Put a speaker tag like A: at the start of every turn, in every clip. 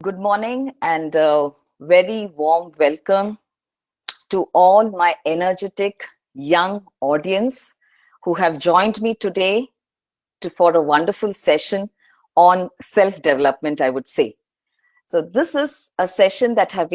A: Good morning and very warm welcome to all my energetic young audience who have joined me today for a wonderful session on self-development, I would say. So this is a session that has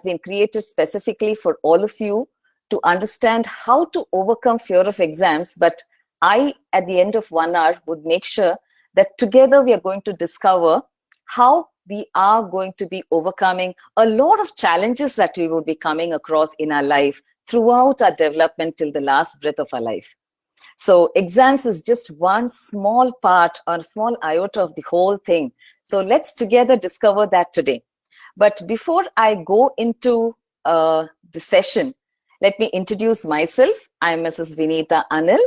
A: been created specifically for all of you to understand how to overcome fear of exams. But I, at the end of 1 hour, would make sure that together we are going to discover how we are going to be overcoming a lot of challenges that we will be coming across in our life throughout our development till the last breath of our life. So exams is just one small part or a small iota of the whole thing. So let's together discover that today. But before I go into the session, let me introduce myself. I'm Mrs. Vineetha Anil,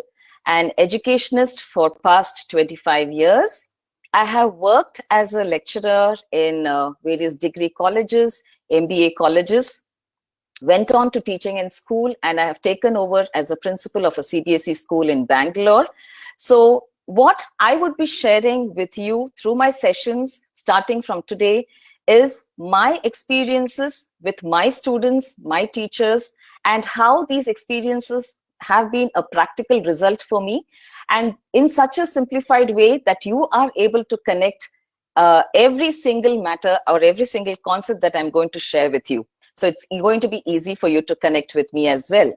A: an educationist for past 25 years. I have worked as a lecturer in various degree colleges, MBA colleges, went on to teaching in school, and I have taken over as a principal of a CBSE school in Bangalore. So what I would be sharing with you through my sessions starting from today is my experiences with my students, my teachers, and how these experiences have been a practical result for me, and in such a simplified way that you are able to connect every single matter or every single concept that I'm going to share with you. So it's going to be easy for you to connect with me as well.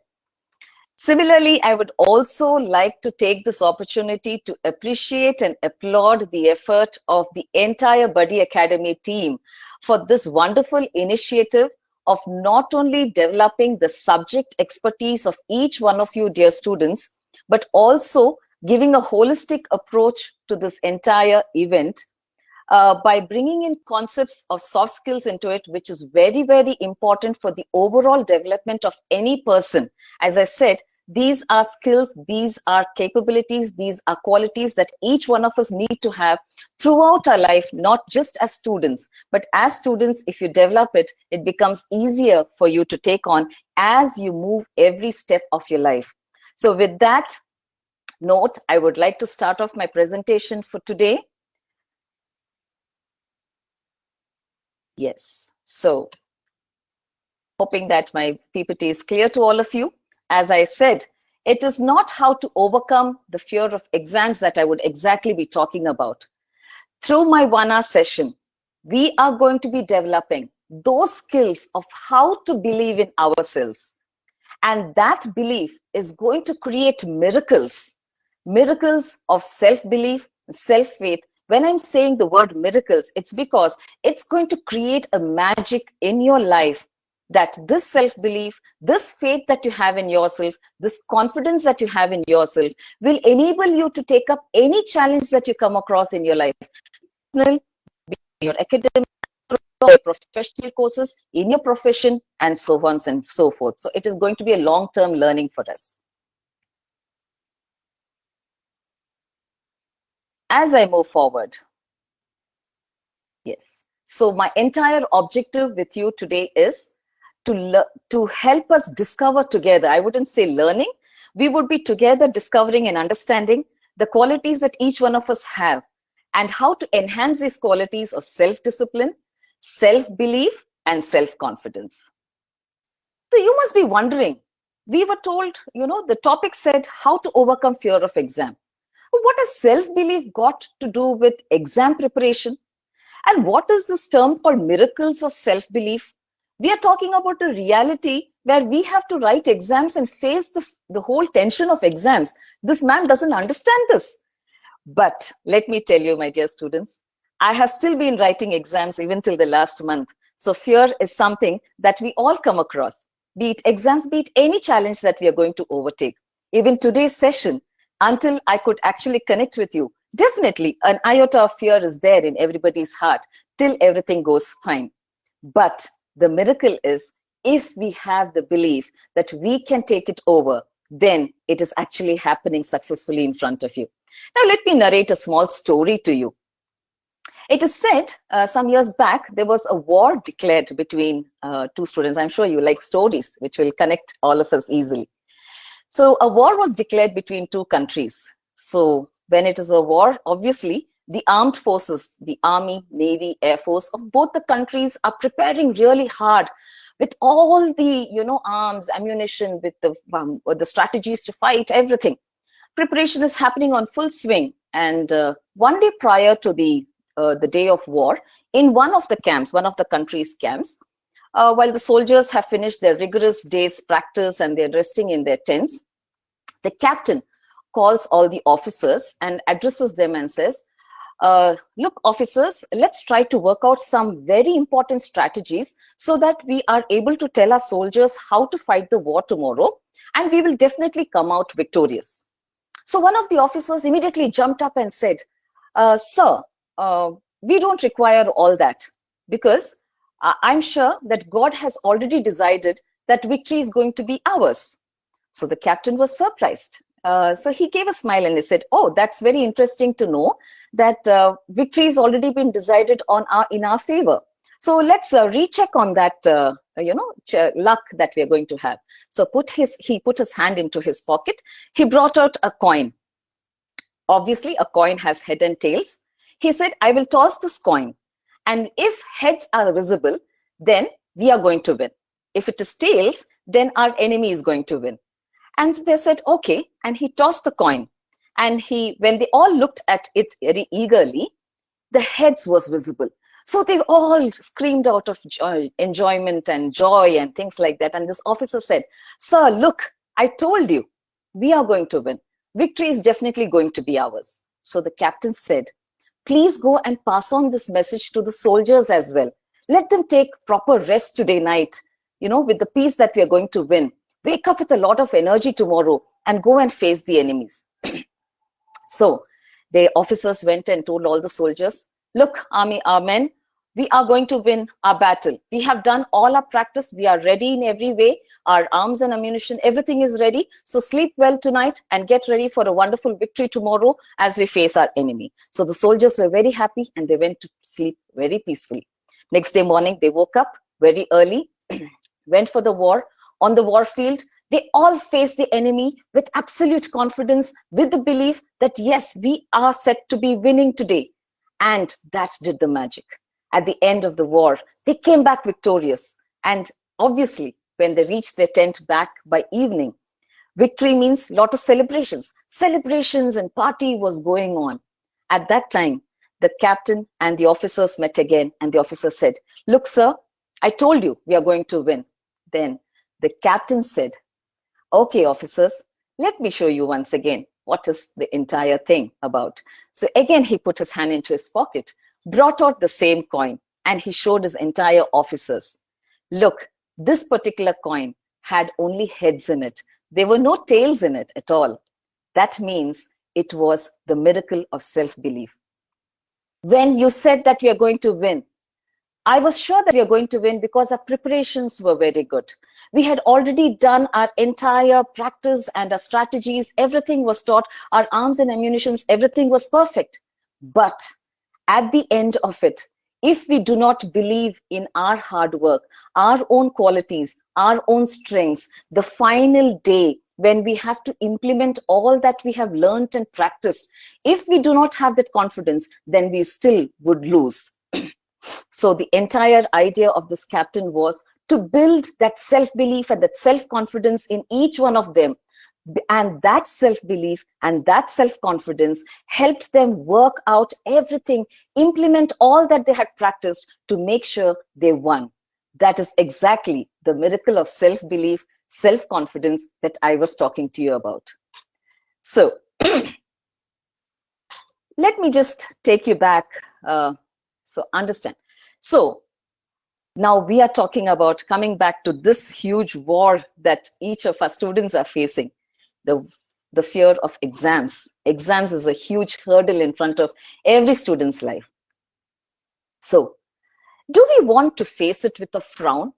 A: Similarly, I would also like to take this opportunity to appreciate and applaud the effort of the entire Buddy Academy team for this wonderful initiative of not only developing the subject expertise of each one of you, dear students, but also giving a holistic approach to this entire event by bringing in concepts of soft skills into it, which is very, very important for the overall development of any person. As I said, these are skills, these are capabilities, these are qualities that each one of us need to have throughout our life, not just as students, but as students, if you develop it, it becomes easier for you to take on as you move every step of your life. So with that note, I would like to start off my presentation for today. Yes, so hoping that my PPT is clear to all of you. As I said, it is not how to overcome the fear of exams that I would exactly be talking about. Through my 1 hour session, we are going to be developing those skills of how to believe in ourselves. And that belief is going to create miracles of self-belief, self-faith. When I'm saying the word miracles, it's because it's going to create a magic in your life that this self-belief, this faith that you have in yourself, this confidence that you have in yourself will enable you to take up any challenge that you come across in your life, your academic, your professional courses, in your profession, and so on and so forth. So it is going to be a long-term learning for us. As I move forward, yes. So my entire objective with you today is to help us discover together. I wouldn't say learning. We would be together discovering and understanding the qualities that each one of us have and how to enhance these qualities of self-discipline, self-belief, and self-confidence. So you must be wondering, we were told, the topic said how to overcome fear of exam. What has self-belief got to do with exam preparation? And what is this term called miracles of self-belief? We are talking about a reality where we have to write exams and face the whole tension of exams. This man doesn't understand this. But let me tell you, my dear students, I have still been writing exams even till the last month. So fear is something that we all come across, be it exams, be it any challenge that we are going to overtake. Even today's session, until I could actually connect with you, definitely an iota of fear is there in everybody's heart till everything goes fine. But the miracle is, if we have the belief that we can take it over, then it is actually happening successfully in front of you. Now, let me narrate a small story to you. It is said some years back, there was a war declared between two students. I'm sure you like stories, which will connect all of us easily. So a war was declared between two countries. So when it is a war, obviously, the armed forces, the Army, Navy, Air Force of both the countries are preparing really hard with all the, arms, ammunition, with the strategies to fight, everything. Preparation is happening on full swing. And one day prior to the day of war, in one of the camps, one of the country's camps, while the soldiers have finished their rigorous day's practice and they're resting in their tents, the captain calls all the officers and addresses them and says, look, officers, let's try to work out some very important strategies so that we are able to tell our soldiers how to fight the war tomorrow, and we will definitely come out victorious. So one of the officers immediately jumped up and said, sir, we don't require all that, because I'm sure that God has already decided that victory is going to be ours. So the captain was surprised. So he gave a smile and he said, oh, that's very interesting to know that victory has already been decided in our favor. So let's recheck on that, luck that we are going to have. So he put his hand into his pocket. He brought out a coin. Obviously, a coin has head and tails. He said, I will toss this coin. And if heads are visible, then we are going to win. If it is tails, then our enemy is going to win. And they said, okay. And he tossed the coin. And when they all looked at it very eagerly, the heads was visible. So they all screamed out of enjoyment and joy and things like that. And this officer said, sir, look, I told you, we are going to win. Victory is definitely going to be ours. So the captain said, please go and pass on this message to the soldiers as well. Let them take proper rest today night, with the peace that we are going to win. Wake up with a lot of energy tomorrow and go and face the enemies. So the officers went and told all the soldiers, look, army, our men, we are going to win our battle. We have done all our practice. We are ready in every way. Our arms and ammunition, everything is ready. So sleep well tonight and get ready for a wonderful victory tomorrow as we face our enemy. So the soldiers were very happy and they went to sleep very peacefully. Next day morning, they woke up very early, went for the war. On the war field, they all faced the enemy with absolute confidence, with the belief that, yes, we are set to be winning today. And that did the magic. At the end of the war, they came back victorious. And obviously, when they reached their tent back by evening, victory means a lot of celebrations. Celebrations and party was going on. At that time, the captain and the officers met again, and the officer said, look, sir, I told you we are going to win. Then the captain said, okay, officers, let me show you once again what is the entire thing about. So again, he put his hand into his pocket, brought out the same coin, and he showed his entire officers. Look, this particular coin had only heads in it. There were no tails in it at all. That means it was the miracle of self-belief. When you said that we are going to win, I was sure that we are going to win because our preparations were very good. We had already done our entire practice and our strategies. Everything was taught. Our arms and ammunitions, everything was perfect. But at the end of it, if we do not believe in our hard work, our own qualities, our own strengths, the final day when we have to implement all that we have learned and practiced, if we do not have that confidence, then we still would lose. So the entire idea of this captain was to build that self-belief and that self-confidence in each one of them. And that self-belief and that self-confidence helped them work out everything, implement all that they had practiced to make sure they won. That is exactly the miracle of self-belief, self-confidence that I was talking to you about. So let me just take you back. So understand. So now we are talking about coming back to this huge war that each of our students are facing, the fear of exams. Exams is a huge hurdle in front of every student's life. So do we want to face it with a frown,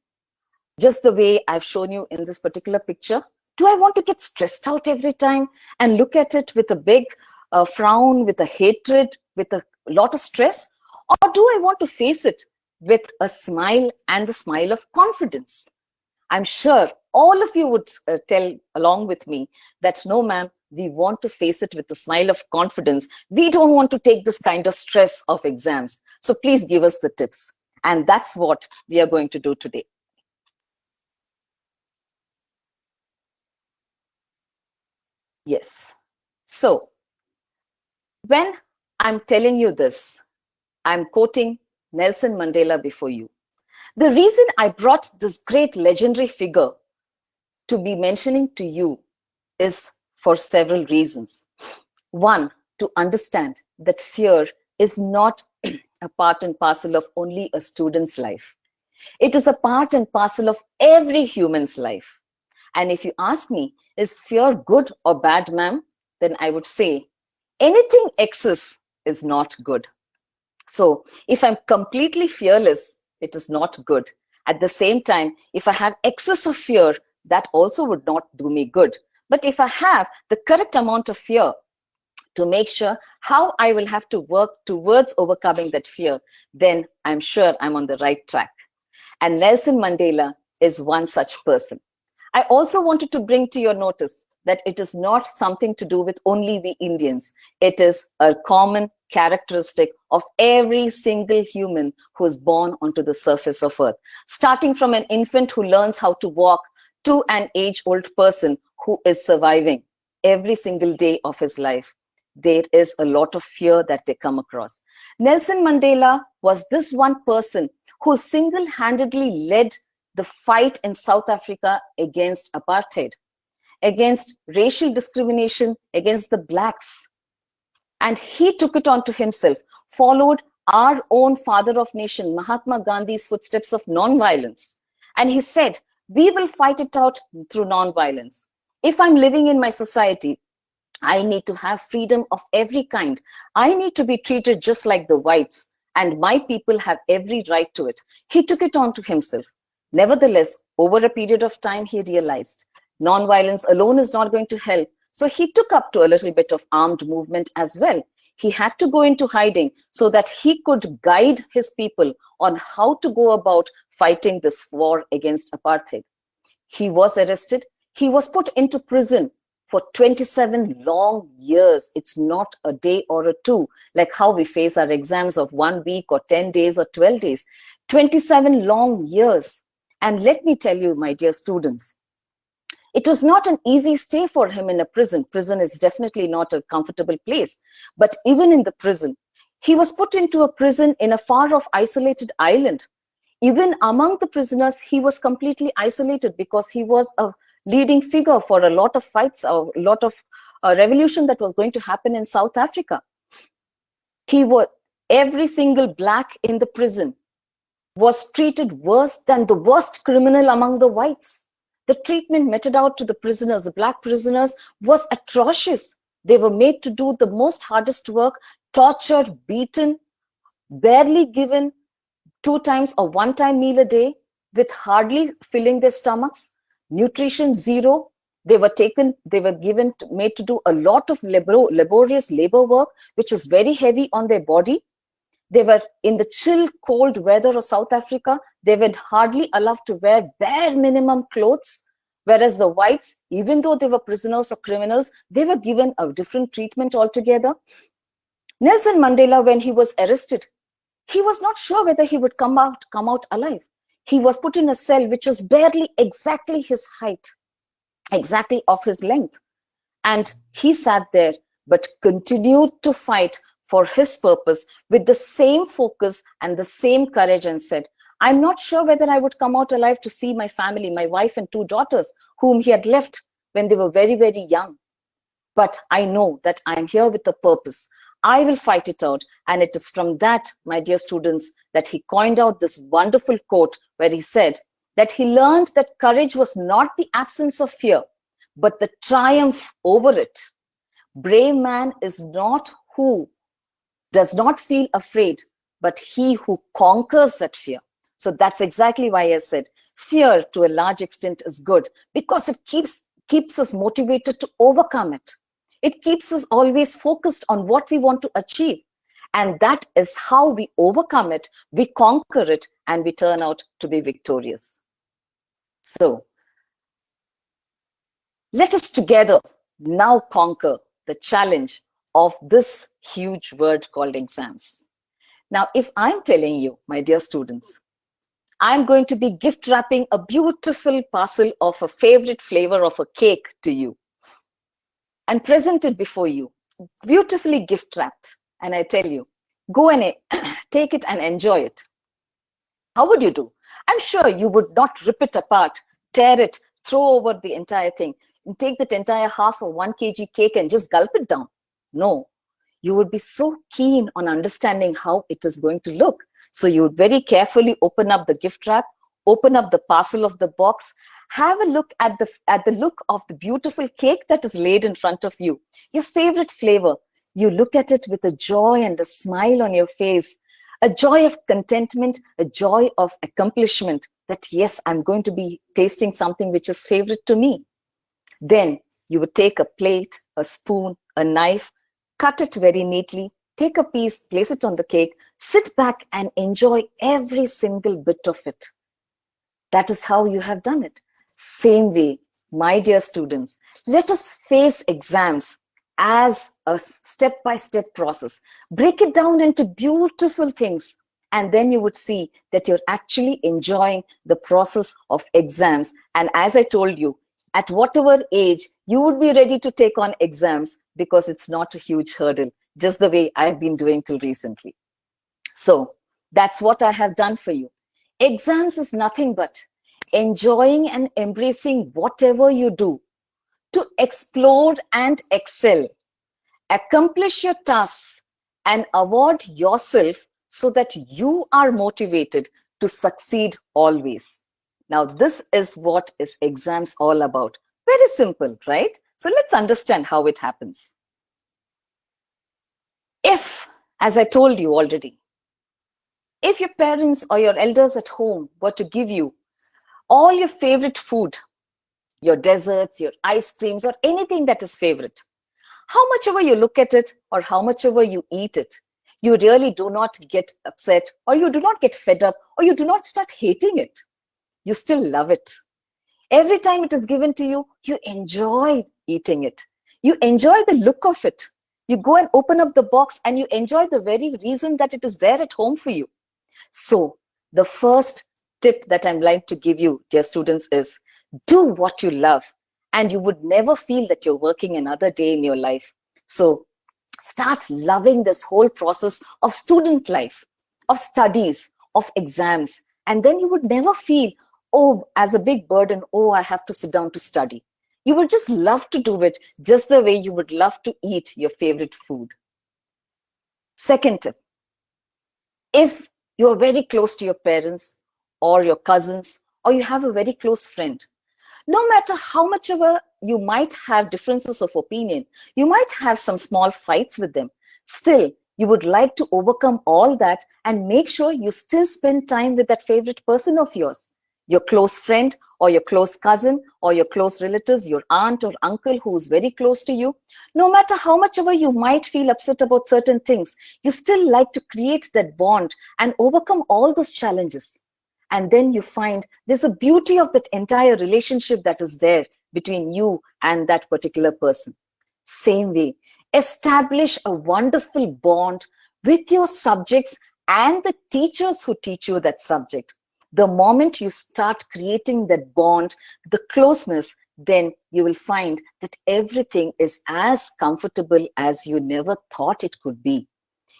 A: just the way I've shown you in this particular picture? Do I want to get stressed out every time and look at it with a big frown, with a hatred, with a lot of stress? Or do I want to face it with a smile and the smile of confidence? I'm sure all of you would tell along with me that no, ma'am, we want to face it with a smile of confidence. We don't want to take this kind of stress of exams. So please give us the tips. And that's what we are going to do today. Yes. So when I'm telling you this, I'm quoting Nelson Mandela before you. The reason I brought this great legendary figure to be mentioning to you is for several reasons. One, to understand that fear is not a part and parcel of only a student's life. It is a part and parcel of every human's life. And if you ask me, is fear good or bad, ma'am? Then I would say anything excess is not good. So if I'm completely fearless, it is not good. At the same time, if I have excess of fear, that also would not do me good. But if I have the correct amount of fear to make sure how I will have to work towards overcoming that fear, then I'm sure I'm on the right track. And Nelson Mandela is one such person. I also wanted to bring to your notice that it is not something to do with only we Indians. It is a common characteristic of every single human who is born onto the surface of earth, starting from an infant who learns how to walk to an age-old person who is surviving every single day of his life. There is a lot of fear that they come across. Nelson Mandela was this one person who single-handedly led the fight in South Africa against apartheid, against racial discrimination, against the blacks. And he took it onto himself, followed our own father of nation, Mahatma Gandhi's footsteps of non-violence. And he said, we will fight it out through non-violence. If I'm living in my society, I need to have freedom of every kind. I need to be treated just like the whites, and my people have every right to it. He took it onto himself. Nevertheless, over a period of time, he realized non-violence alone is not going to help. So he took up to a little bit of armed movement as well. He had to go into hiding so that he could guide his people on how to go about fighting this war against apartheid. He was arrested. He was put into prison for 27 long years. It's not a day or a two, like how we face our exams of 1 week or 10 days or 12 days. 27 long years. And let me tell you, my dear students, it was not an easy stay for him in a prison. Prison is definitely not a comfortable place. But even in the prison, he was put into a prison in a far-off isolated island. Even among the prisoners, he was completely isolated because he was a leading figure for a lot of fights, a lot of revolution that was going to happen in South Africa. Every single black in the prison was treated worse than the worst criminal among the whites. The treatment meted out to the prisoners, the black prisoners, was atrocious. They were made to do the most hardest work, tortured, beaten, barely given 2 times or 1 time meal a day, with hardly filling their stomachs, nutrition zero. They were made to do a lot of laborious labor work, which was very heavy on their body. They were in the chill, cold weather of South Africa. They were hardly allowed to wear bare minimum clothes, whereas the whites, even though they were prisoners or criminals, they were given a different treatment altogether. Nelson Mandela, when he was arrested, he was not sure whether he would come out alive. He was put in a cell which was barely exactly his height, exactly of his length. And he sat there, but continued to fight for his purpose with the same focus and the same courage, and said, I'm not sure whether I would come out alive to see my family, my wife and 2 daughters, whom he had left when they were very, very young. But I know that I'm here with a purpose. I will fight it out. And it is from that, my dear students, that he coined out this wonderful quote where he said that he learned that courage was not the absence of fear, but the triumph over it. Brave man is not who does not feel afraid, but he who conquers that fear. So that's exactly why I said fear to a large extent is good, because it keeps us motivated to overcome it. It keeps us always focused on what we want to achieve. And that is how we overcome it, we conquer it, and we turn out to be victorious. So let us together now conquer the challenge of this huge word called exams. Now, if I'm telling you, my dear students, I'm going to be gift wrapping a beautiful parcel of a favorite flavor of a cake to you and present it before you, beautifully gift wrapped. And I tell you, go and take it and enjoy it. How would you do? I'm sure you would not rip it apart, tear it, throw over the entire thing, and take that entire half of 1 kg cake and just gulp it down. No, you would be so keen on understanding how it is going to look. So you would very carefully open up the gift wrap, open up the parcel of the box, have a look at the look of the beautiful cake that is laid in front of you, your favorite flavor. You look at it with a joy and a smile on your face, a joy of contentment, a joy of accomplishment that, yes, I'm going to be tasting something which is favorite to me. Then you would take a plate, a spoon, a knife, cut it very neatly, take a piece, place it on the cake, sit back and enjoy every single bit of it. That is how you have done it. Same way, my dear students, let us face exams as a step-by-step process. Break it down into beautiful things, and then you would see that you're actually enjoying the process of exams. And as I told you, at whatever age, you would be ready to take on exams because it's not a huge hurdle, just the way I've been doing till recently. So that's what I have done for you. Exams is nothing but enjoying and embracing whatever you do to explore and excel, accomplish your tasks, and award yourself so that you are motivated to succeed always. Now, this is what is exams all about. Very simple, right? So let's understand how it happens. If, as I told you already, if your parents or your elders at home were to give you all your favorite food, your desserts, your ice creams, or anything that is favorite, how much ever you look at it or how much ever you eat it, you really do not get upset, or you do not get fed up, or you do not start hating it. You still love it. Every time it is given to you, you enjoy eating it. You enjoy the look of it. You go and open up the box and you enjoy the very reason that it is there at home for you. So the first tip that I'm like to give you, dear students, is do what you love, and you would never feel that you're working another day in your life. So start loving this whole process of student life, of studies, of exams, and then you would never feel, oh, as a big burden, oh, I have to sit down to study. You would just love to do it just the way you would love to eat your favorite food. Second tip, if you are very close to your parents or your cousins, or you have a very close friend, no matter how much ever you might have differences of opinion, you might have some small fights with them, still you would like to overcome all that and make sure you still spend time with that favorite person of yours, your close friend or your close cousin or your close relatives, your aunt or uncle who is very close to you. No matter how much ever you might feel upset about certain things, you still like to create that bond and overcome all those challenges. And then you find there's a beauty of that entire relationship that is there between you and that particular person. Same way, establish a wonderful bond with your subjects and the teachers who teach you that subject. The moment you start creating that bond, the closeness, then you will find that everything is as comfortable as you never thought it could be.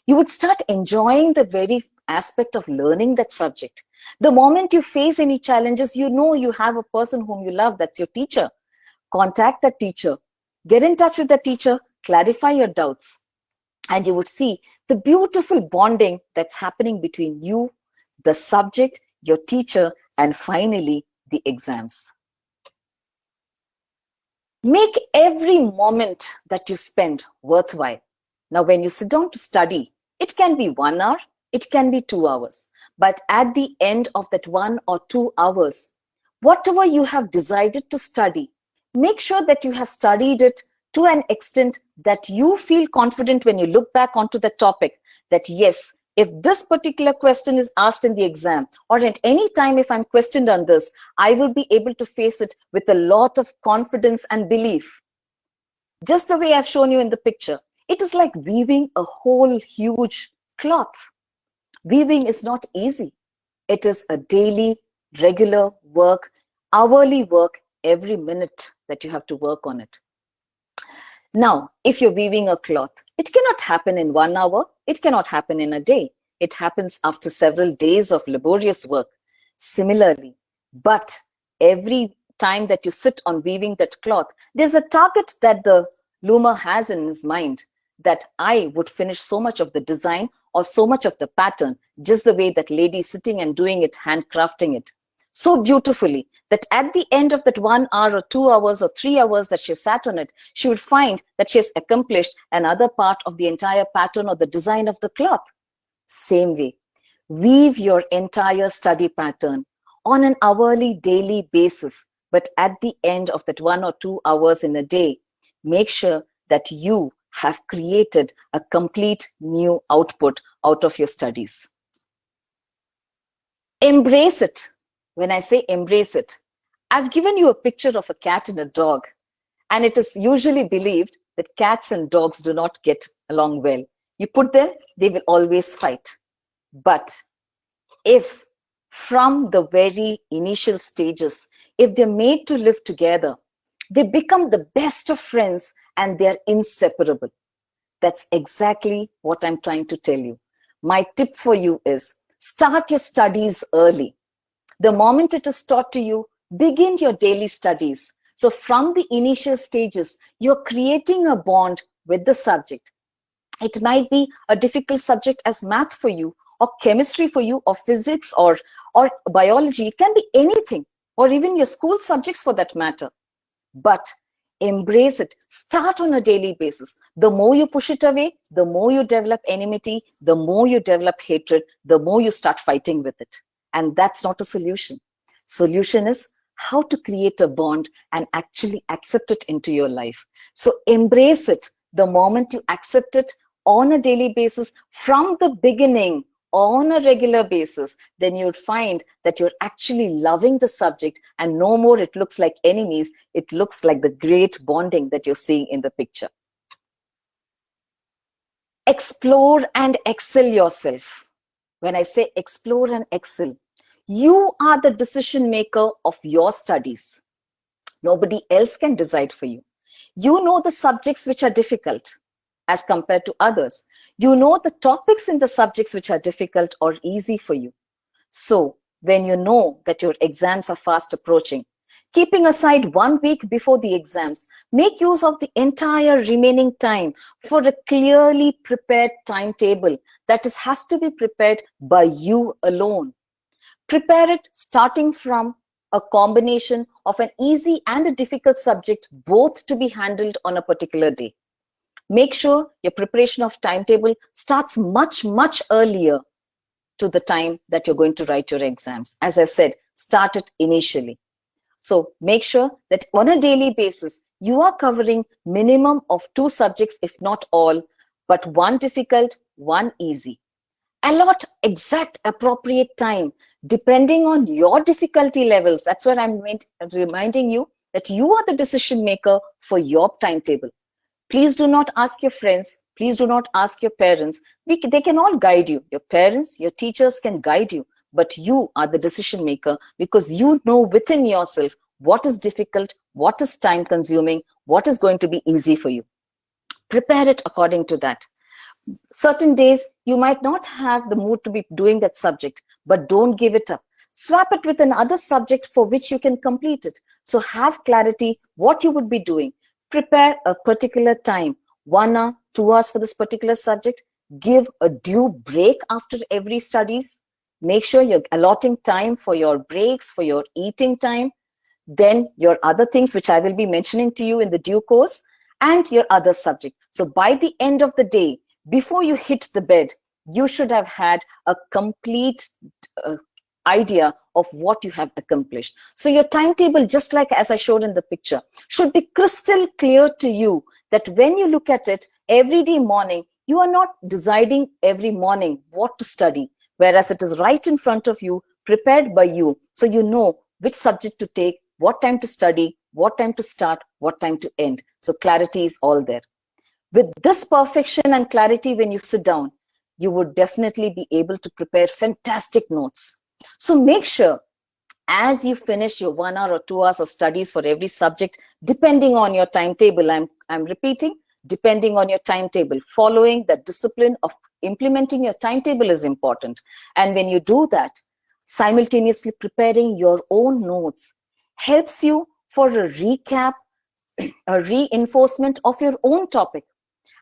A: You would start enjoying the very aspect of learning that subject. The moment you face any challenges, you know you have a person whom you love, that's your teacher. Contact that teacher, get in touch with the teacher, clarify your doubts, and you would see the beautiful bonding that's happening between you, the subject, your teacher, and finally the exams. Make every moment that you spend worthwhile. Now, when you sit down to study, it can be 1 hour, it can be 2 hours. But at the end of that 1 or 2 hours, whatever you have decided to study, make sure that you have studied it to an extent that you feel confident when you look back onto the topic, that yes, if this particular question is asked in the exam, or at any time if I'm questioned on this, I will be able to face it with a lot of confidence and belief. Just the way I've shown you in the picture. It is like weaving a whole huge cloth. Weaving is not easy. It is a daily, regular work, hourly work, every minute that you have to work on it. Now, if you're weaving a cloth, it cannot happen in 1 hour. It cannot happen in a day. It happens after several days of laborious work. Similarly, but every time that you sit on weaving that cloth, there's a target that the loomer has in his mind, that I would finish so much of the design or so much of the pattern, just the way that lady is sitting and doing it, handcrafting it so beautifully, that at the end of that 1 hour or 2 hours or 3 hours that she sat on it, she would find that she has accomplished another part of the entire pattern or the design of the cloth. Same way, weave your entire study pattern on an hourly, daily basis. But at the end of that 1 or 2 hours in a day, make sure that you have created a complete new output out of your studies. Embrace it. When I say embrace it, I've given you a picture of a cat and a dog, and it is usually believed that cats and dogs do not get along well. You put them, they will always fight. But if from the very initial stages, if they're made to live together, they become the best of friends and they're inseparable. That's exactly what I'm trying to tell you. My tip for you is start your studies early. The moment it is taught to you, begin your daily studies. So from the initial stages, you're creating a bond with the subject. It might be a difficult subject as math for you, or chemistry for you, or physics, or biology. It can be anything, or even your school subjects for that matter. But embrace it. Start on a daily basis. The more you push it away, the more you develop enmity, the more you develop hatred, the more you start fighting with it. And that's not a solution. Solution is how to create a bond and actually accept it into your life. So embrace it the moment you accept it on a daily basis from the beginning, on a regular basis, then you'd find that you're actually loving the subject, and no more it looks like enemies. It looks like the great bonding that you're seeing in the picture. Explore and excel yourself. When I say explore and excel, you are the decision maker of your studies. Nobody else can decide for you. You know the subjects which are difficult as compared to others. You know the topics in the subjects which are difficult or easy for you. So when you know that your exams are fast approaching, keeping aside 1 week before the exams, make use of the entire remaining time for a clearly prepared timetable that has to be prepared by you alone. Prepare it starting from a combination of an easy and a difficult subject, both to be handled on a particular day. Make sure your preparation of timetable starts much, much earlier to the time that you're going to write your exams. As I said, start it initially. So make sure that on a daily basis, you are covering minimum of 2 subjects, if not all, but 1 difficult, 1 easy. Allot exact appropriate time depending on your difficulty levels. That's what I'm reminding you, that you are the decision maker for your timetable. Please do not ask your friends. Please do not ask your parents. They can all guide you. Your parents, your teachers can guide you, but you are the decision maker, because you know within yourself what is difficult, what is time consuming, what is going to be easy for you. Prepare it according to that. Certain days you might not have the mood to be doing that subject, but don't give it up. Swap it with another subject for which you can complete it. So have clarity what you would be doing. Prepare a particular time, 1 hour, 2 hours for this particular subject. Give a due break after every studies. Make sure you're allotting time for your breaks, for your eating time, then your other things which I will be mentioning to you in the due course, and your other subject. So by the end of the day, before you hit the bed, you should have had a complete idea of what you have accomplished. So your timetable, just like as I showed in the picture, should be crystal clear to you, that when you look at it every day morning, you are not deciding every morning what to study, whereas it is right in front of you, prepared by you. So you know which subject to take, what time to study, what time to start, what time to end. So clarity is all there. With this perfection and clarity, when you sit down, you would definitely be able to prepare fantastic notes. So make sure as you finish your 1 hour or 2 hours of studies for every subject, depending on your timetable, I'm repeating, depending on your timetable, following the discipline of implementing your timetable is important. And when you do that, simultaneously preparing your own notes helps you for a recap, a reinforcement of your own topic.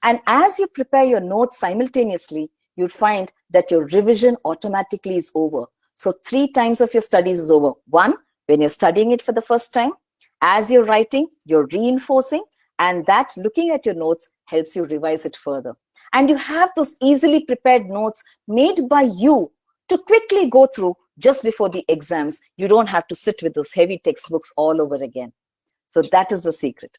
A: And as you prepare your notes simultaneously, you'll find that your revision automatically is over. So 3 times of your studies is over. 1, when you're studying it for the first time. As you're writing, you're reinforcing, and that looking at your notes helps you revise it further. And you have those easily prepared notes made by you to quickly go through just before the exams. You don't have to sit with those heavy textbooks all over again. So that is the secret.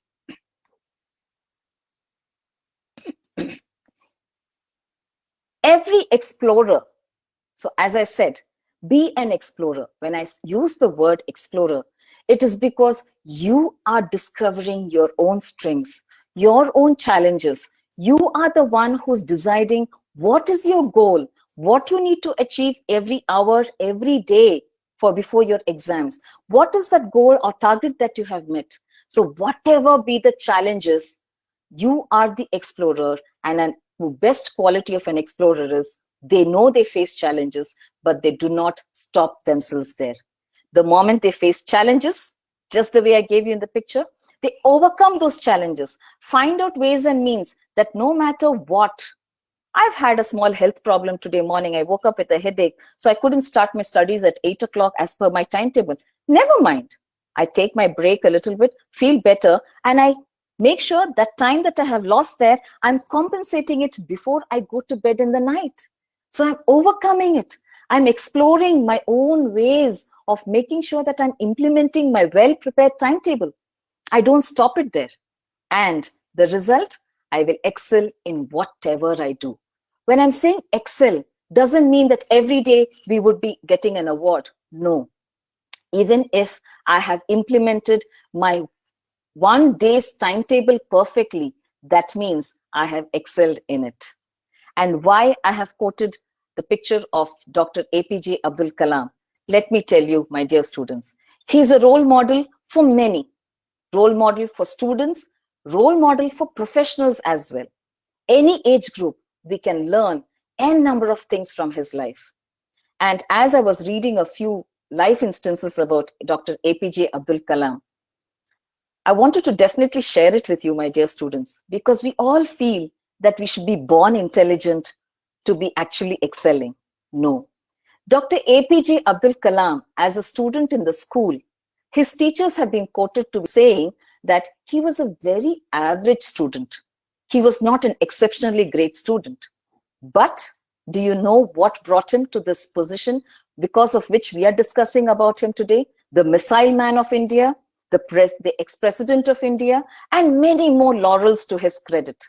A: Every explorer, so as I said, be an explorer. When I use the word explorer, it is because you are discovering your own strengths, your own challenges. You are the one who's deciding what is your goal, what you need to achieve every hour, every day for before your exams. What is that goal or target that you have met? So whatever be the challenges, you are the explorer. And the best quality of an explorer is they know they face challenges, but they do not stop themselves there. The moment they face challenges, just the way I gave you in the picture, they overcome those challenges, find out ways and means that no matter what. I've had a small health problem today morning. I woke up with a headache, so I couldn't start my studies at 8 o'clock as per my timetable. Never mind. I take my break a little bit, feel better, and I make sure that time that I have lost there, I'm compensating it before I go to bed in the night. So I'm overcoming it. I'm exploring my own ways of making sure that I'm implementing my well-prepared timetable. I don't stop it there. And the result, I will excel in whatever I do. When I'm saying excel, doesn't mean that every day we would be getting an award. No. Even if I have implemented my 1 day's timetable perfectly, that means I have excelled in it. And why I have quoted the picture of Dr. APJ Abdul Kalam, let me tell you, my dear students, he's a role model for many. Role model for students, role model for professionals as well. Any age group, we can learn n number of things from his life. And as I was reading a few life instances about Dr. APJ Abdul Kalam, I wanted to definitely share it with you, my dear students, because we all feel that we should be born intelligent to be actually excelling. No. Dr. APJ Abdul Kalam, as a student in the school, his teachers have been quoted to be saying that he was a very average student. He was not an exceptionally great student. But do you know what brought him to this position because of which we are discussing about him today? The Missile Man of India, the ex-president of India, and many more laurels to his credit.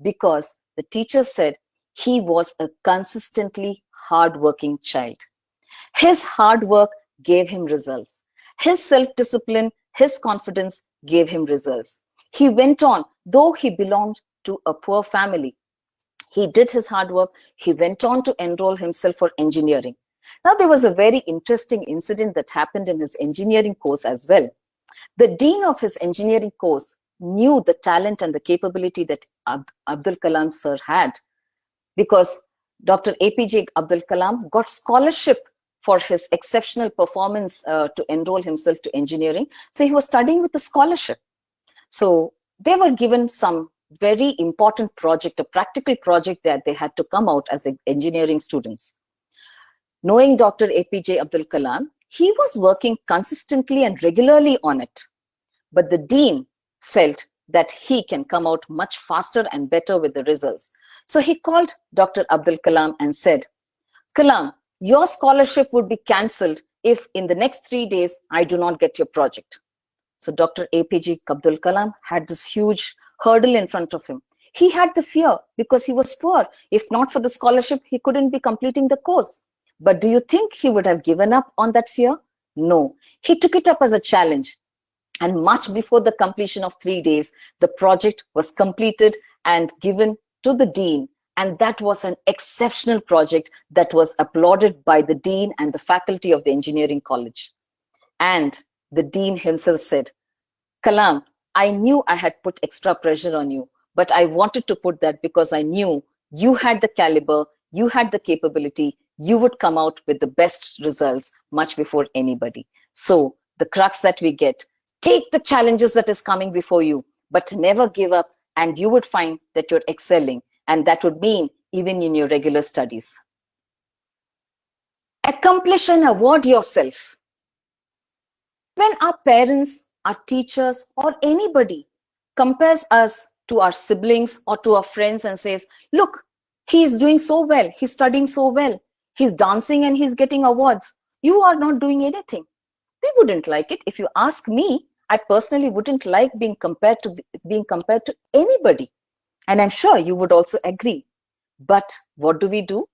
A: Because the teacher said he was a consistently hardworking child. His hard work gave him results. His self-discipline, his confidence gave him results. He went on, though he belonged to a poor family. He did his hard work. He went on to enroll himself for engineering. Now, there was a very interesting incident that happened in his engineering course as well. The dean of his engineering course knew the talent and the capability that Abdul Kalam sir had, because Dr. APJ Abdul Kalam got scholarship for his exceptional performance to enroll himself to engineering. So he was studying with a scholarship. So they were given some very important project, a practical project that they had to come out as engineering students. Knowing Dr. APJ Abdul Kalam, he was working consistently and regularly on it. But the dean felt that he can come out much faster and better with the results. So he called Dr. Abdul Kalam and said, Kalam, your scholarship would be cancelled if in the next 3 days I do not get your project. So Dr. APJ Abdul Kalam had this huge hurdle in front of him. He had the fear because he was poor. If not for the scholarship, he couldn't be completing the course. But do you think he would have given up on that fear? No. He took it up as a challenge. And much before the completion of 3 days, the project was completed and given to the dean. And that was an exceptional project that was applauded by the dean and the faculty of the engineering college. And the dean himself said, Kalam, I knew I had put extra pressure on you, but I wanted to put that because I knew you had the caliber, you had the capability, you would come out with the best results much before anybody. So the crux that we get, take the challenges that is coming before you, but never give up, and you would find that you're excelling. And that would mean even in your regular studies. Accomplish and award yourself. When our parents, our teachers, or anybody compares us to our siblings or to our friends and says, look, he's doing so well, he's studying so well, he's dancing and he's getting awards, you are not doing anything. We wouldn't like it. If you ask me, I personally wouldn't like being compared to anybody. And I'm sure you would also agree. But what do?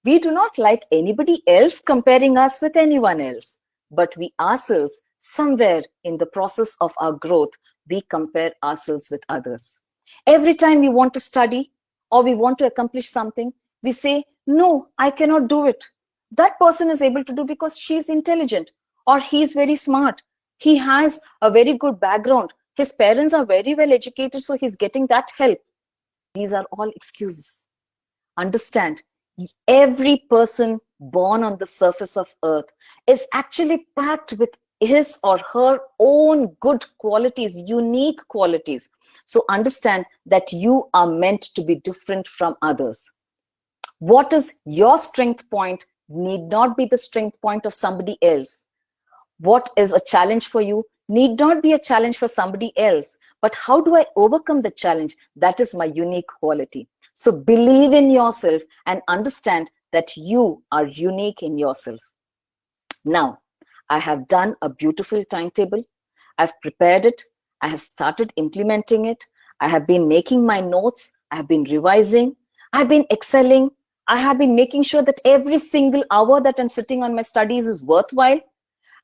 A: We do not like anybody else comparing us with anyone else. But we ourselves, somewhere in the process of our growth, we compare ourselves with others. Every time we want to study or we want to accomplish something, we say, no, I cannot do it. That person is able to do because she's intelligent or he's very smart. He has a very good background. His parents are very well educated, so he's getting that help. These are all excuses. Understand, every person born on the surface of earth is actually packed with his or her own good qualities, unique qualities. So understand that you are meant to be different from others. What is your strength point need not be the strength point of somebody else. What is a challenge for you need not be a challenge for somebody else. But how do I overcome the challenge? That is my unique quality. So believe in yourself and understand that you are unique in yourself. Now, I have done a beautiful timetable. I've prepared it. I have started implementing it. I have been making my notes. I have been revising. I've been excelling. I have been making sure that every single hour that I'm sitting on my studies is worthwhile.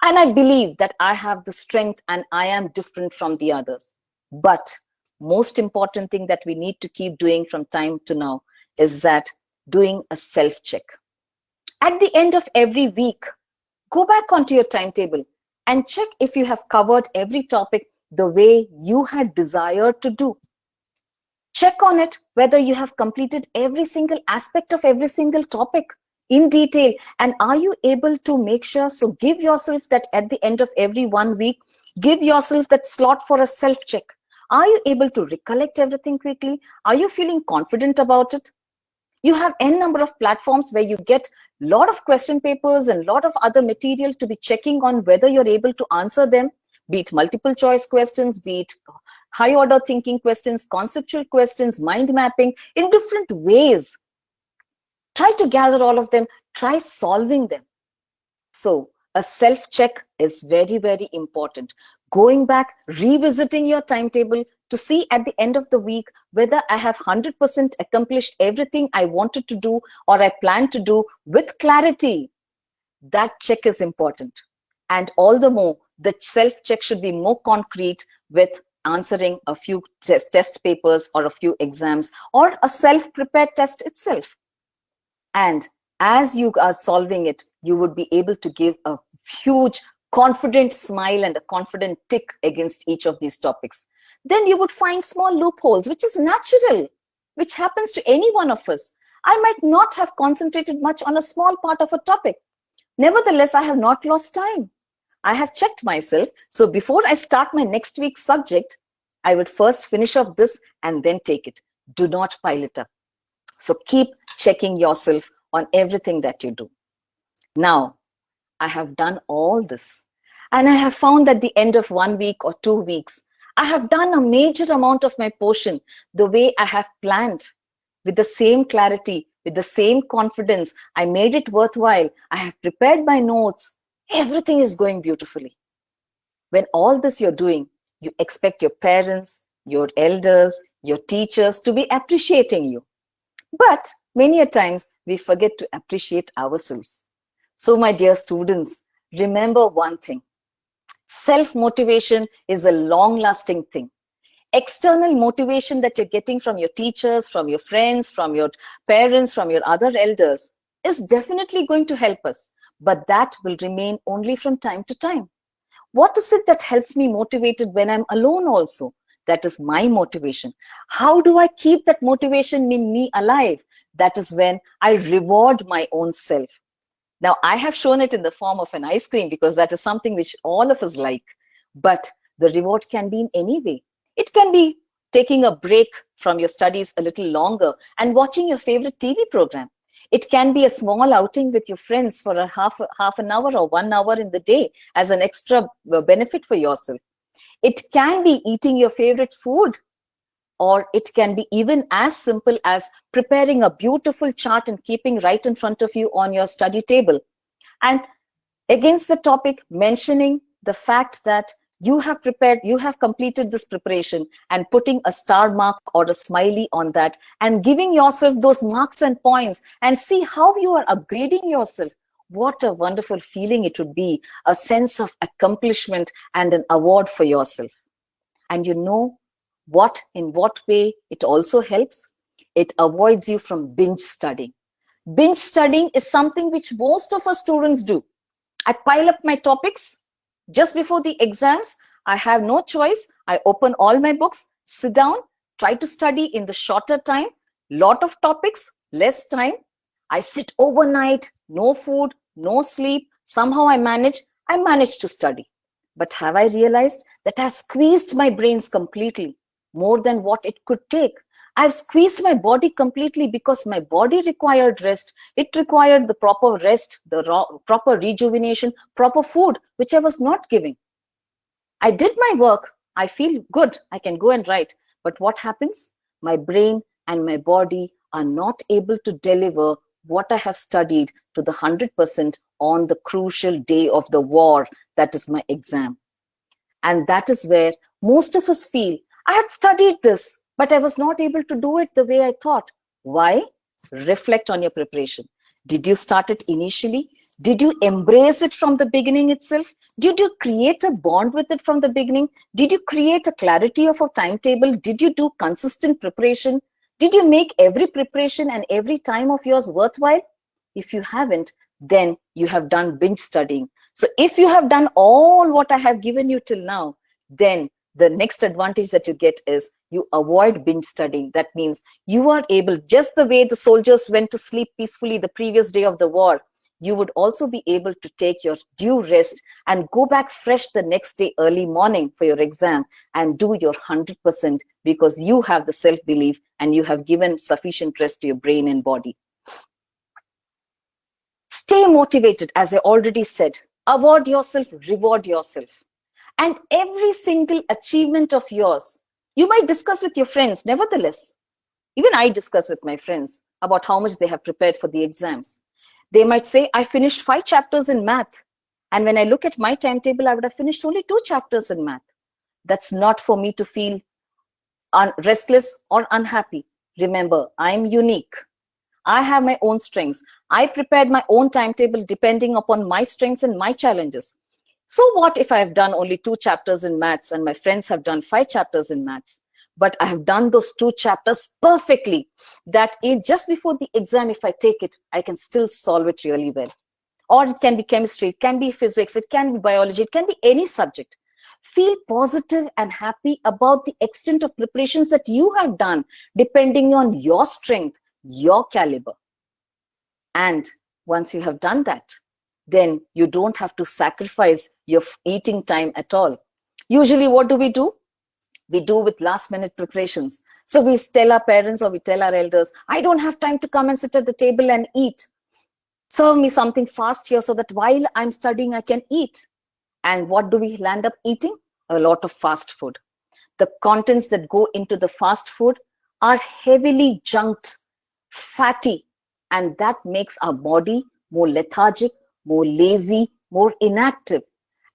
A: And I believe that I have the strength and I am different from the others. But most important thing that we need to keep doing from time to now is that doing a self-check. At the end of every week, go back onto your timetable and check if you have covered every topic the way you had desired to do. Check on it whether you have completed every single aspect of every single topic in detail. And are you able to make sure? So give yourself that at the end of every 1 week, give yourself that slot for a self-check. Are you able to recollect everything quickly? Are you feeling confident about it? You have n number of platforms where you get a lot of question papers and a lot of other material to be checking on whether you're able to answer them, be it multiple choice questions, be it high order thinking questions, conceptual questions, mind mapping, in different ways. Try to gather all of them, try solving them. So a self-check is very, very important. Going back, revisiting your timetable to see at the end of the week whether I have 100% accomplished everything I wanted to do or I plan to do with clarity. That check is important. And all the more, the self-check should be more concrete with answering a few test papers or a few exams or a self-prepared test itself. And as you are solving it, you would be able to give a huge confident smile and a confident tick against each of these topics. Then you would find small loopholes, which is natural, which happens to any one of us. I might not have concentrated much on a small part of a topic. Nevertheless, I have not lost time. I have checked myself. So before I start my next week's subject, I would first finish off this and then take it. Do not pile it up. So keep checking yourself on everything that you do. Now, I have done all this. And I have found at the end of 1 week or 2 weeks, I have done a major amount of my portion the way I have planned, with the same clarity, with the same confidence. I made it worthwhile. I have prepared my notes. Everything is going beautifully. When all this you're doing, you expect your parents, your elders, your teachers to be appreciating you. But many a times we forget to appreciate ourselves. So my dear students, remember one thing. Self-motivation is a long-lasting thing. External motivation that you're getting from your teachers, from your friends, from your parents, from your other elders is definitely going to help us, but that will remain only from time to time. What is it that helps me motivated when I'm alone also? That is my motivation. How do I keep that motivation in me alive? That is when I reward my own self. Now, I have shown it in the form of an ice cream because that is something which all of us like. But the reward can be in any way. It can be taking a break from your studies a little longer and watching your favorite TV program. It can be a small outing with your friends for a half an hour or 1 hour in the day as an extra benefit for yourself. It can be eating your favorite food, or it can be even as simple as preparing a beautiful chart and keeping right in front of you on your study table. And against the topic, mentioning the fact that you have prepared, you have completed this preparation, and putting a star mark or a smiley on that and giving yourself those marks and points and see how you are upgrading yourself. What a wonderful feeling it would be, a sense of accomplishment and an award for yourself. And you know what, in what way it also helps? It avoids you from binge studying. Binge studying is something which most of us students do. I pile up my topics just before the exams. I have no choice. I open all my books, sit down, try to study in the shorter time, lot of topics, less time. I sit overnight, no food, no sleep. Somehow I manage to study. But have I realized that I squeezed my brains completely, more than what it could take? I've squeezed my body completely because my body required rest. It required the proper rest, the proper rejuvenation, proper food, which I was not giving. I did my work. I feel good. I can go and write. But what happens? My brain and my body are not able to deliver what I have studied to the 100% on the crucial day of the war, that is my exam. And that is where most of us feel, I had studied this, but I was not able to do it the way I thought. Why? Reflect on your preparation. Did you start it initially? Did you embrace it from the beginning itself? Did you create a bond with it from the beginning? Did you create a clarity of a timetable? Did you do consistent preparation? Did you make every preparation and every time of yours worthwhile? If you haven't, then you have done binge studying. So if you have done all what I have given you till now, then the next advantage that you get is you avoid binge studying. That means you are able, just the way the soldiers went to sleep peacefully the previous day of the war, you would also be able to take your due rest and go back fresh the next day early morning for your exam and do your 100% because you have the self-belief and you have given sufficient rest to your brain and body. Stay motivated, as I already said. Award yourself, reward yourself. And every single achievement of yours, you might discuss with your friends. Nevertheless, even I discuss with my friends about how much they have prepared for the exams. They might say, I finished 5 chapters in math. And when I look at my timetable, I would have finished only 2 chapters in math. That's not for me to feel restless or unhappy. Remember, I'm unique. I have my own strengths. I prepared my own timetable depending upon my strengths and my challenges. So what if I have done only 2 chapters in maths and my friends have done 5 chapters in maths? But I have done those 2 chapters perfectly, that just before the exam, if I take it, I can still solve it really well. Or it can be chemistry, it can be physics, it can be biology, it can be any subject. Feel positive and happy about the extent of preparations that you have done, depending on your strength, your caliber. And once you have done that, then you don't have to sacrifice your eating time at all. Usually what do? We do with last minute preparations. So we tell our parents or we tell our elders, I don't have time to come and sit at the table and eat. Serve me something fast here so that while I'm studying, I can eat. And what do we land up eating? A lot of fast food. The contents that go into the fast food are heavily junked, fatty, and that makes our body more lethargic, more lazy, more inactive.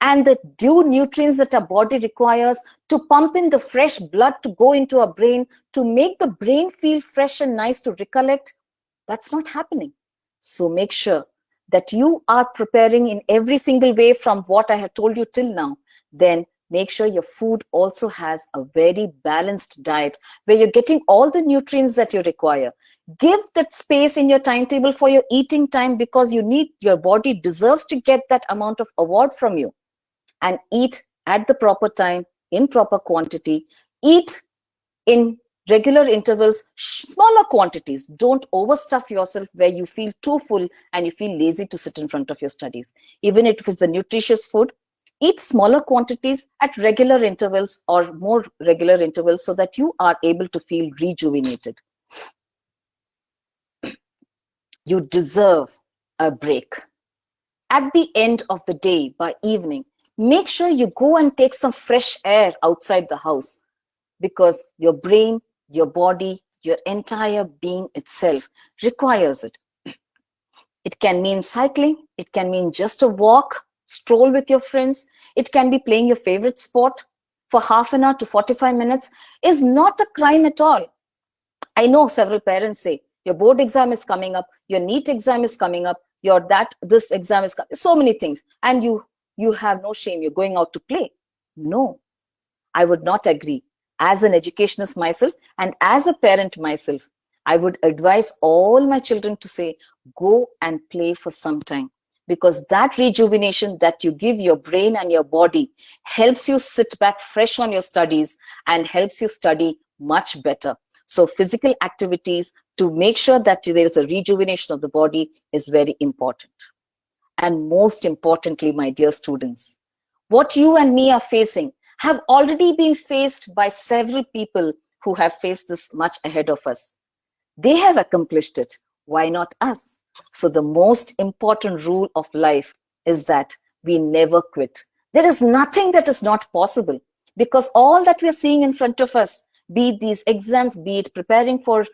A: And the due nutrients that our body requires to pump in the fresh blood to go into our brain, to make the brain feel fresh and nice to recollect, that's not happening. So make sure that you are preparing in every single way from what I have told you till now, then make sure your food also has a very balanced diet where you're getting all the nutrients that you require. Give that space in your timetable for your eating time, because your body deserves to get that amount of award from you. And eat at the proper time, in proper quantity. Eat in regular intervals, smaller quantities. Don't overstuff yourself where you feel too full and you feel lazy to sit in front of your studies. Even if it's a nutritious food, eat smaller quantities at regular intervals or more regular intervals so that you are able to feel rejuvenated. You deserve a break. At the end of the day, by evening, make sure you go and take some fresh air outside the house, because your brain, your body, your entire being itself requires it. It can mean cycling. It can mean just a walk, stroll with your friends. It can be playing your favorite sport for half an hour to 45 minutes. Is not a crime at all. I know several parents say, your board exam is coming up, your NEET exam is coming up, this exam is coming, so many things. And you have no shame, you're going out to play. No, I would not agree. As an educationist myself and as a parent myself, I would advise all my children to say, go and play for some time, because that rejuvenation that you give your brain and your body helps you sit back fresh on your studies and helps you study much better. So physical activities to make sure that there is a rejuvenation of the body is very important. And most importantly, my dear students, what you and me are facing have already been faced by several people who have faced this much ahead of us. They have accomplished it. Why not us? So the most important rule of life is that we never quit. There is nothing that is not possible, because all that we are seeing in front of us, be it these exams, be it preparing for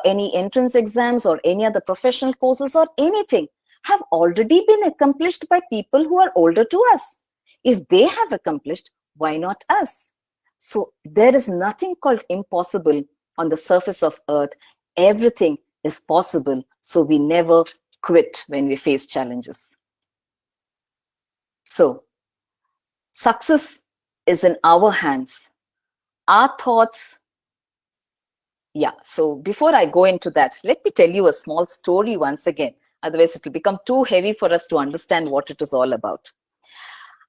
A: any entrance exams or any other professional courses or anything, have already been accomplished by people who are older to us. If they have accomplished, why not us? So there is nothing called impossible on the surface of earth. Everything is possible. So we never quit when we face challenges. So success is in our hands. Our thoughts. Yeah, so before I go into that, let me tell you a small story once again. Otherwise, it will become too heavy for us to understand what it is all about.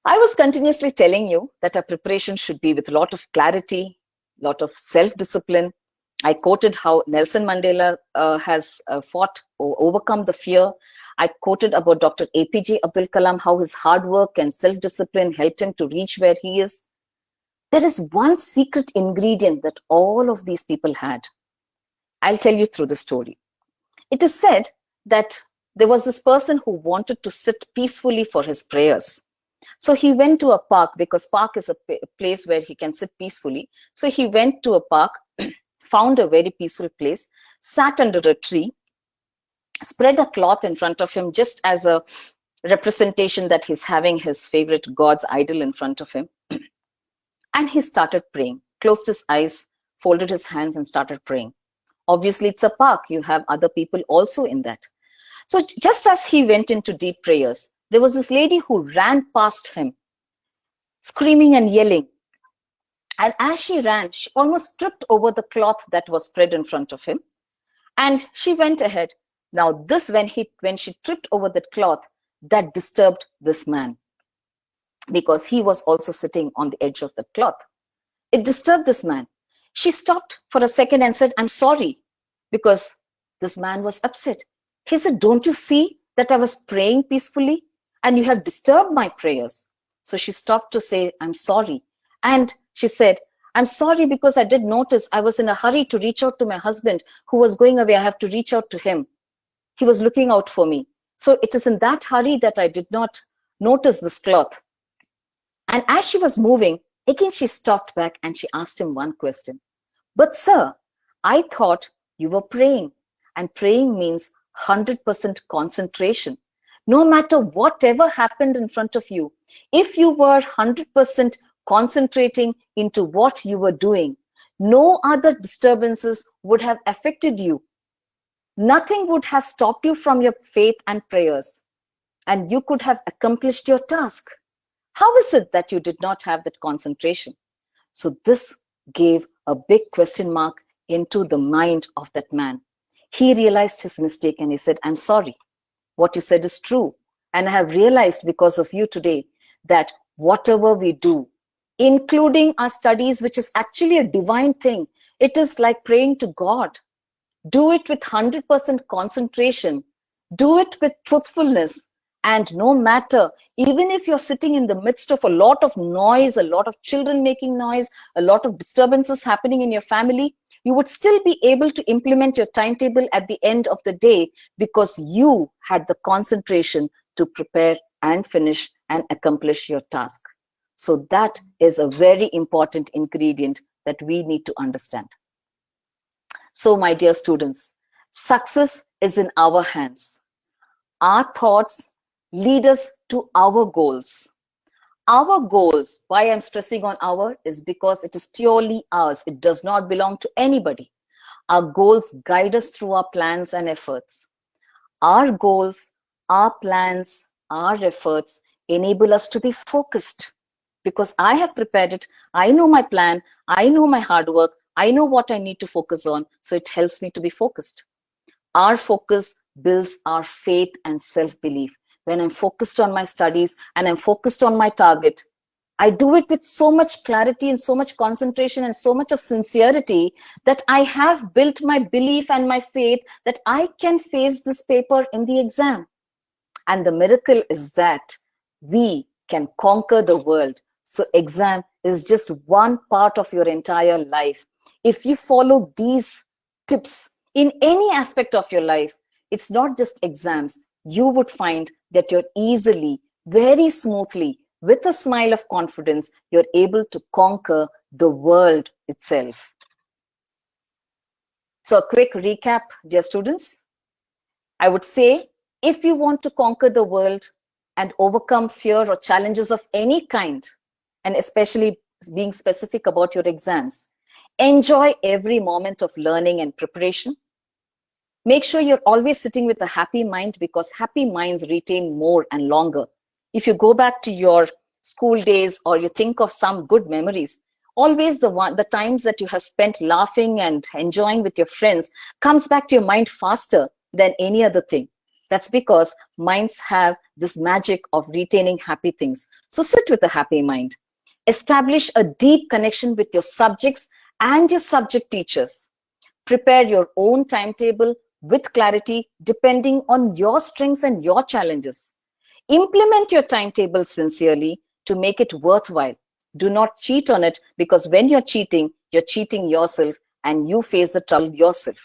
A: I was continuously telling you that our preparation should be with a lot of clarity, a lot of self-discipline. I quoted how Nelson Mandela has fought or overcome the fear. I quoted about Dr. APJ Abdul Kalam, how his hard work and self-discipline helped him to reach where he is. There is one secret ingredient that all of these people had. I'll tell you through the story. It is said that there was this person who wanted to sit peacefully for his prayers. So he went to a park, because park is a place where he can sit peacefully. So he went to a park, found a very peaceful place, sat under a tree, spread a cloth in front of him just as a representation that he's having his favorite God's idol in front of him. And he started praying, closed his eyes, folded his hands and started praying. Obviously, it's a park. You have other people also in that. So just as he went into deep prayers, there was this lady who ran past him, screaming and yelling. And as she ran, she almost tripped over the cloth that was spread in front of him. And she went ahead. Now this, when she tripped over that cloth, that disturbed this man, because he was also sitting on the edge of the cloth. It disturbed this man. She stopped for a second and said, "I'm sorry," because this man was upset. He said, "Don't you see that I was praying peacefully and you have disturbed my prayers?" So she stopped to say, "I'm sorry." And she said, "I'm sorry because I did notice I was in a hurry to reach out to my husband who was going away. I have to reach out to him. He was looking out for me. So it is in that hurry that I did not notice this cloth." And as she was moving, again she stopped back and she asked him one question. "But sir, I thought you were praying, and praying means 100% concentration. No matter whatever happened in front of you, if you were 100% concentrating into what you were doing, no other disturbances would have affected you. Nothing would have stopped you from your faith and prayers, and you could have accomplished your task. How is it that you did not have that concentration? So this gave a big question mark into the mind of that man. He realized his mistake and he said, I'm sorry. What you said is true. And I have realized because of you today that whatever we do, including our studies, which is actually a divine thing, it is like praying to God. Do it with 100% concentration. Do it with truthfulness. And no matter, even if you're sitting in the midst of a lot of noise, a lot of children making noise, a lot of disturbances happening in your family, you would still be able to implement your timetable at the end of the day because you had the concentration to prepare and finish and accomplish your task. So that is a very important ingredient that we need to understand. So, my dear students, success is in our hands. Our thoughts lead us to our goals. Our goals, why I'm stressing on our, is because it is purely ours. It does not belong to anybody. Our goals guide us through our plans and efforts. Our goals, our plans, our efforts enable us to be focused because I have prepared it. I know my plan. I know my hard work. I know what I need to focus on. So it helps me to be focused. Our focus builds our faith and self-belief. When I'm focused on my studies and I'm focused on my target, I do it with so much clarity and so much concentration and so much of sincerity that I have built my belief and my faith that I can face this paper in the exam. And the miracle is that we can conquer the world. So exam is just one part of your entire life. If you follow these tips in any aspect of your life, it's not just exams. You would find that you're easily, very smoothly, with a smile of confidence, you're able to conquer the world itself. So a quick recap, dear students. I would say, if you want to conquer the world and overcome fear or challenges of any kind, and especially being specific about your exams, enjoy every moment of learning and preparation. Make sure you're always sitting with a happy mind because happy minds retain more and longer. If you go back to your school days or you think of some good memories, always the times that you have spent laughing and enjoying with your friends comes back to your mind faster than any other thing. That's because minds have this magic of retaining happy things. So sit with a happy mind. Establish a deep connection with your subjects and your subject teachers. Prepare your own timetable with clarity depending on your strengths and your challenges. Implement your timetable sincerely to make it worthwhile. Do not cheat on it because when you're cheating yourself and you face the trouble yourself.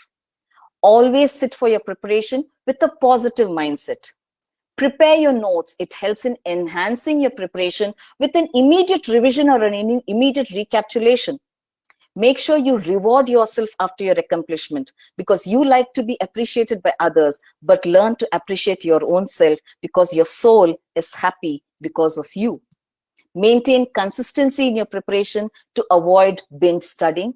A: Always sit for your preparation with a positive mindset. Prepare your notes. It helps in enhancing your preparation with an immediate revision or an immediate recapitulation. Make sure you reward yourself after your accomplishment because you like to be appreciated by others, but learn to appreciate your own self because your soul is happy because of you. Maintain consistency in your preparation to avoid binge studying.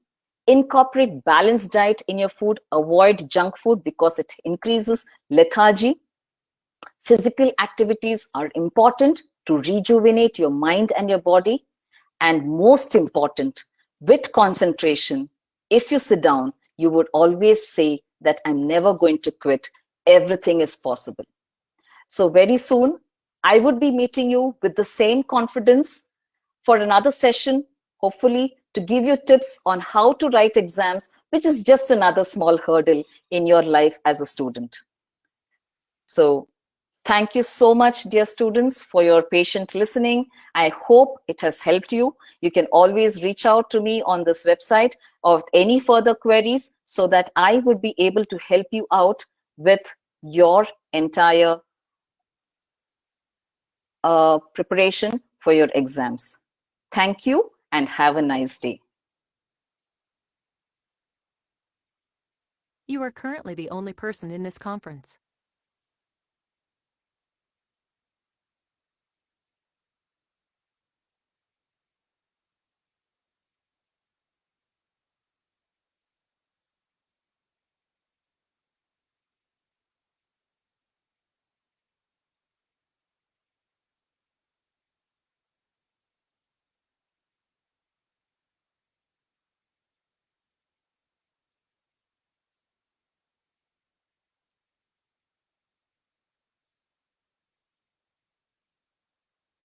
A: Incorporate balanced diet in your food. Avoid junk food because it increases lethargy. Physical activities are important to rejuvenate your mind and your body. And most important, with concentration, if you sit down, you would always say that I'm never going to quit. Everything is possible. So very soon, I would be meeting you with the same confidence for another session, hopefully to give you tips on how to write exams, which is just another small hurdle in your life as a student. So thank you so much, dear students, for your patient listening. I hope it has helped you. You can always reach out to me on this website or any further queries so that I would be able to help you out with your entire preparation for your exams. Thank you and have a nice day.
B: You are currently the only person in this conference.